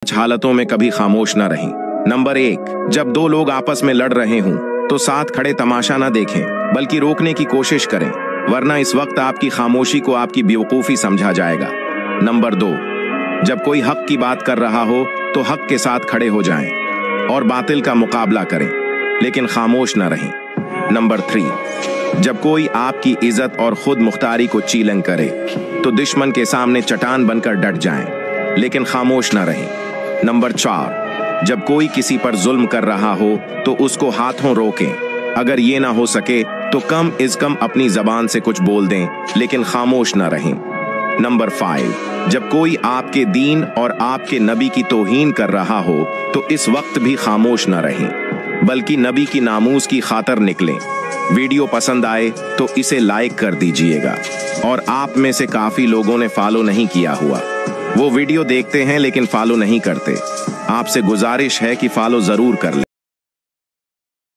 कुछ हालतों में कभी खामोश ना रहें। नंबर 1, जब दो लोग आपस में लड़ रहे हों तो साथ खड़े तमाशा ना देखें, बल्कि रोकने की कोशिश करें, वरना इस वक्त आपकी खामोशी को आपकी बेवकूफ़ी समझा जाएगा। नंबर 2, जब कोई हक की बात कर रहा हो तो हक के साथ खड़े हो जाएं और बातिल का मुकाबला करें, लेकिन खामोश ना रहें। नंबर 3, जब कोई आपकी इज्जत और खुद मुख्तारी को चीलन करे तो दुश्मन के सामने चट्टान बनकर डट जाएं, लेकिन खामोश ना रहें। नंबर 4, जब कोई किसी पर जुल्म कर रहा हो तो उसको हाथों रोकें, अगर ये ना हो सके तो कम इज़ कम अपनी जबान से कुछ बोल दें, लेकिन खामोश ना रहें। नंबर 5, जब कोई आपके दीन और आपके नबी की तौहीन कर रहा हो तो इस वक्त भी खामोश ना रहें, बल्कि नबी की नामूस की खातर निकलें। वीडियो पसंद आए तो इसे लाइक कर दीजिएगा, और आप में से काफ़ी लोगों ने फॉलो नहीं किया हुआ, वो वीडियो देखते हैं लेकिन फॉलो नहीं करते। आपसे गुजारिश है कि फॉलो ज़रूर कर लें।